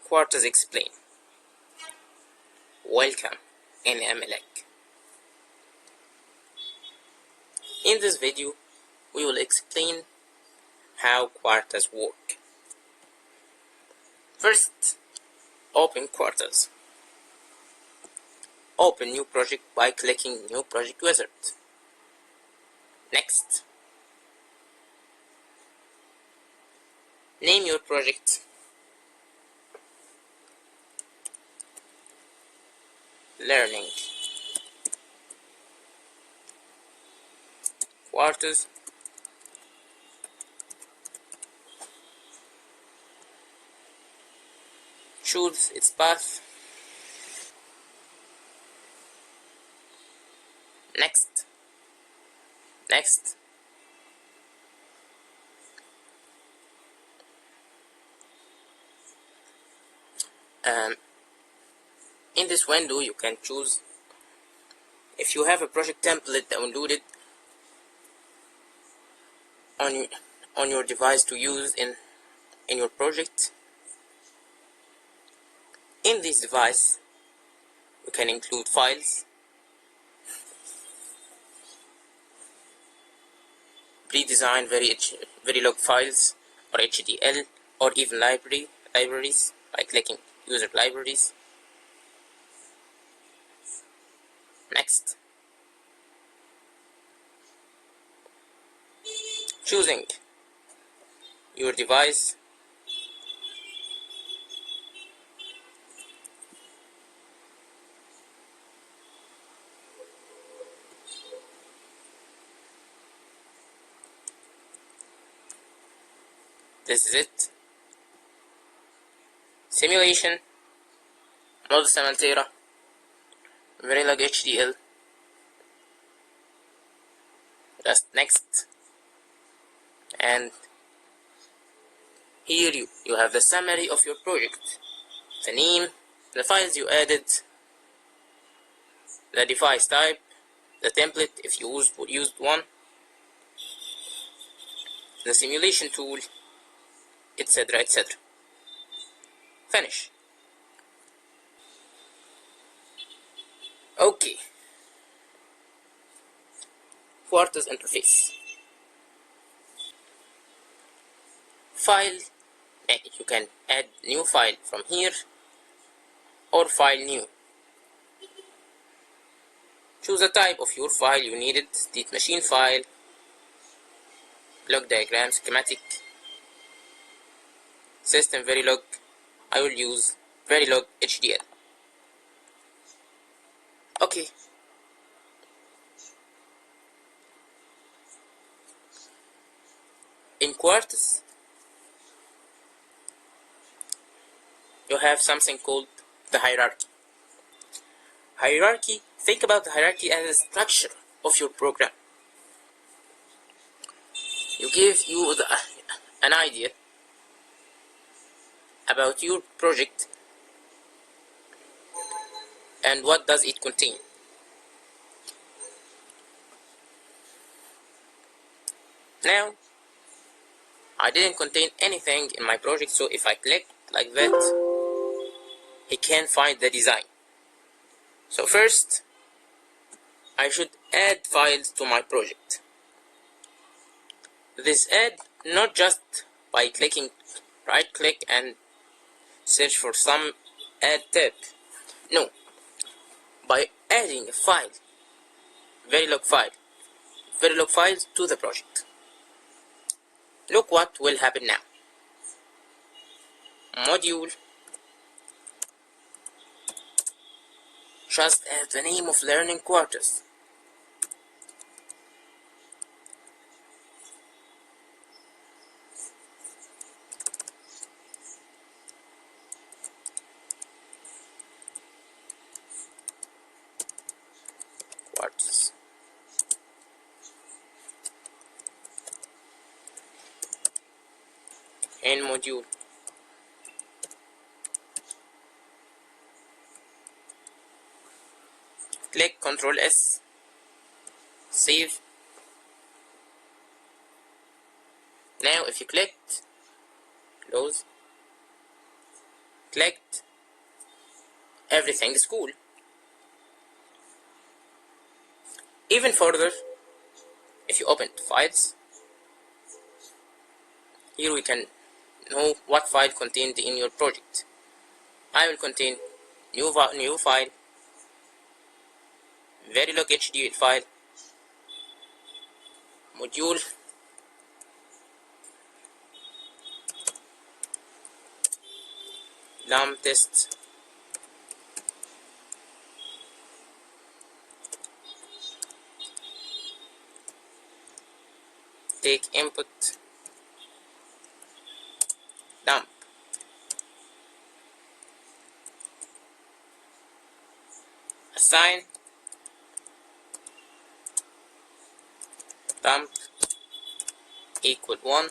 Quartus explain. Welcome in MLAC. In this video, we will explain how Quartus work. First, open Quartus. Open new project by clicking New Project Wizard. Next, name your project. Learning Quartus. Choose its path. Next. In this window, you can choose if you have a project template downloaded on your device to use in your project. In this device, you can include files, pre-designed Verilog files, or HDL, or even libraries by clicking User Libraries. Next, choosing your device. This is it. Simulation, Model Samantera, Verilog HDL. Just next, and here you have the summary of your project, the name, the files you added, the device type, the template if you used one, the simulation tool, etc. Finish. Okay. Quartus interface. File. You can add new file from here or file new. Choose the type of your file you needed: state machine file, block diagram, schematic, system Verilog. I will use Verilog HDL. Okay. In Quartus, you have something called the hierarchy. Think about the hierarchy as a structure of your program. You give you an idea about your project and what does it contain. Now, I didn't contain anything in my project, so if I click like that, it can find the design. So first, I should add files to my project. This add not just by clicking right click and search for some add tab. No, by adding a file, Verilog files to the project. Look what will happen now. Module. Just add the name of learning Quartus. Quartus. In module. Click Ctrl S. Save. Now if you click close, clicked, everything is cool. Even further, if you open files, here we can know what file contained in your project. I will contain new file, Verilog HD file, module, dump test, take input, dump, assign, dump equal 1,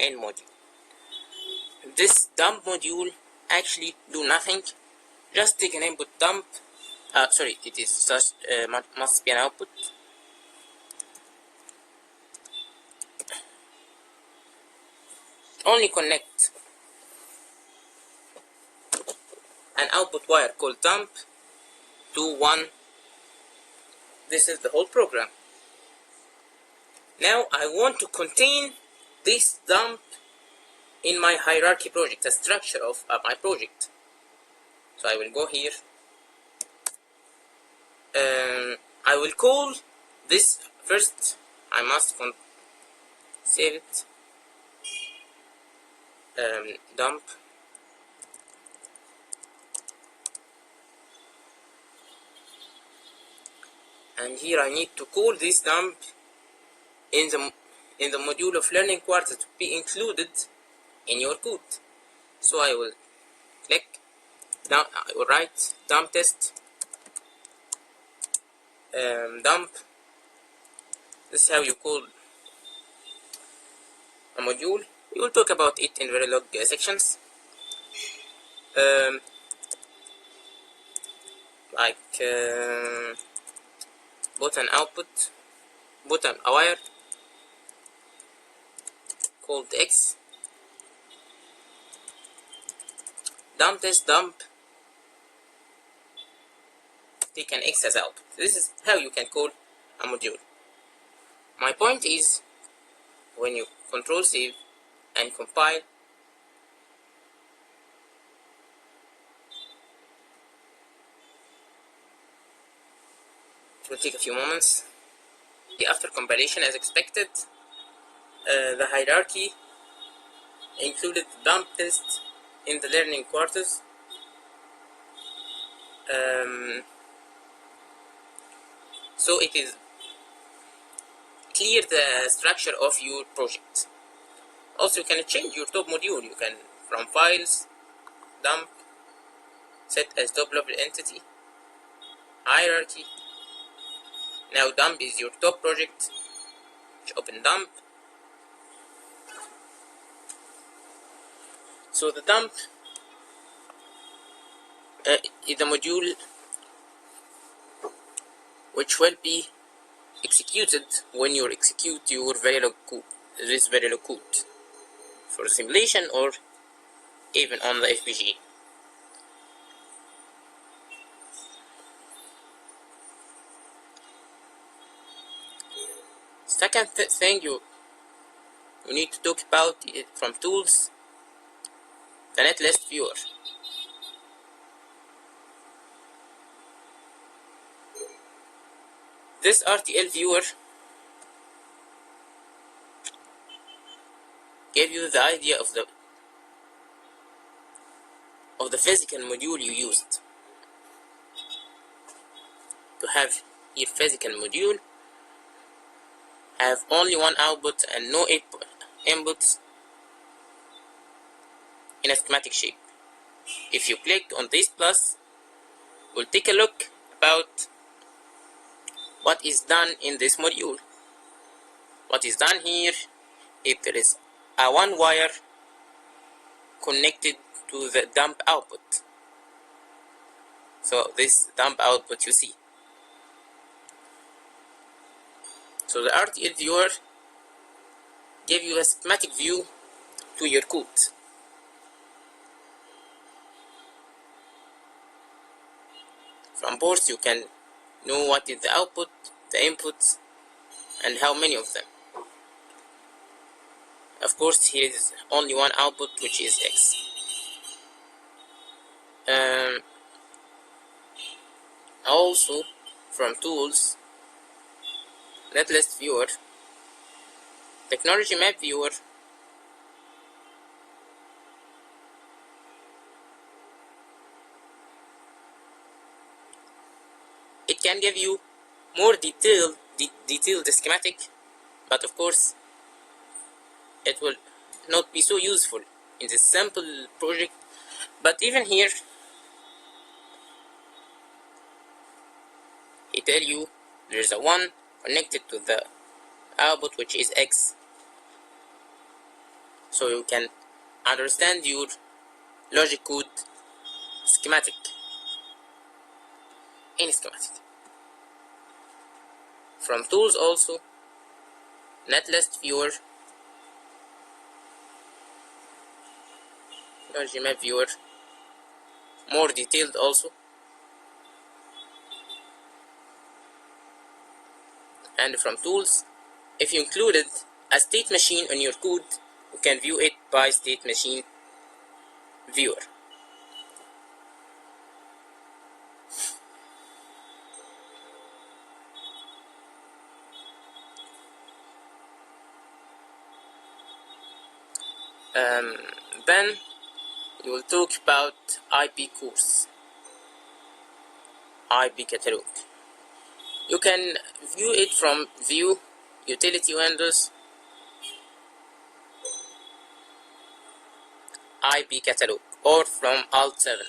and module. This dump module actually do nothing, just take an input dump, it is just must be an output. Only connect an output wire called dump to 1. This is the whole program. Now I want to contain this dump in my hierarchy project, the structure of my project. So I will go here. I will call this first. I must save it. Dump. And here I need to call this dump in the module of learning Quartus to be included in your code. So I will click down. I will write dump test. Dump. This is how you call a module. We will talk about it in Verilog sections. Button output, button a wire called X, dump test dump, take an X as output. This is how you can call a module. My point is, when you control save and compile, it will take a few moments. After compilation, as expected, the hierarchy included the dump test in the learning Quartus. So it is clear the structure of your project. Also, you can change your top module. You can, from files, dump, set as top level entity, hierarchy. Now dump is your top project. Open dump. So the dump is the module which will be executed when you execute your Verilog code, this Verilog code, for simulation or even on the FPGA. Second thing you need to talk about it from tools, the netlist viewer. This RTL viewer gave you the idea of the physical module you used. To have your physical module have only one output and no inputs in a schematic shape. If you click on this plus, we'll take a look about what is done in this module. What is done here, if there is a one wire connected to the dump output. So this dump output you see. So the RTL viewer gives you a schematic view to your code. From ports you can know what is the output, the inputs, and how many of them. Of course, here is only one output, which is X. Also, from tools, netlist viewer, technology map viewer, it can give you more detailed schematic, but of course it will not be so useful in this simple project. But even here it tell you there's a 1 connected to the output, which is X, so you can understand your logic code schematic in schematic. From tools also, netlist viewer, technology map viewer, more detailed also. And from tools, if you included a state machine on your code, you can view it by state machine viewer. Then we will talk about IP course, IP catalog. You can view it from View, Utility Windows, IP catalog, or from Alt 7.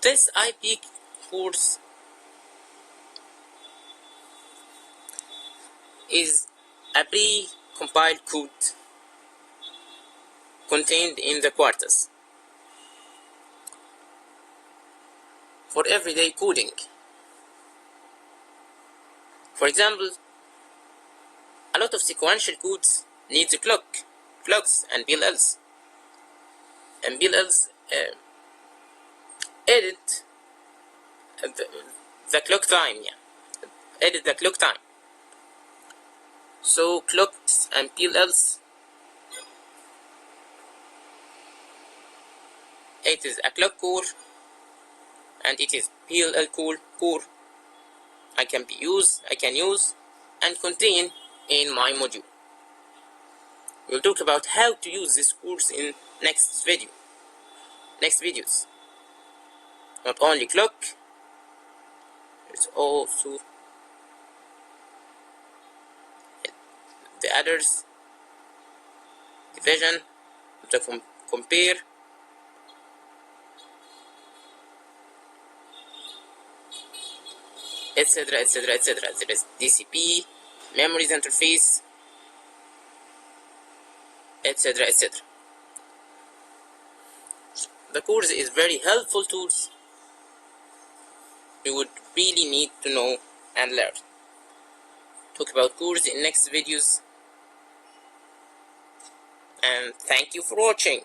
This IP course is a pre-compiled code contained in the Quartus for everyday coding. For example, a lot of sequential codes needs clocks and PLLs. And PLLs edit the clock time, edit the clock time. So clocks and PLLs, it is a clock core and it is PLL core I can use and contain in my module. We'll talk about how to use this course in next videos. Not only clock, it's also the others, division, the compare, etc. There is DCP, memories interface, etc. The course is very helpful tools you would really need to know and learn. Talk about course in next videos, and thank you for watching.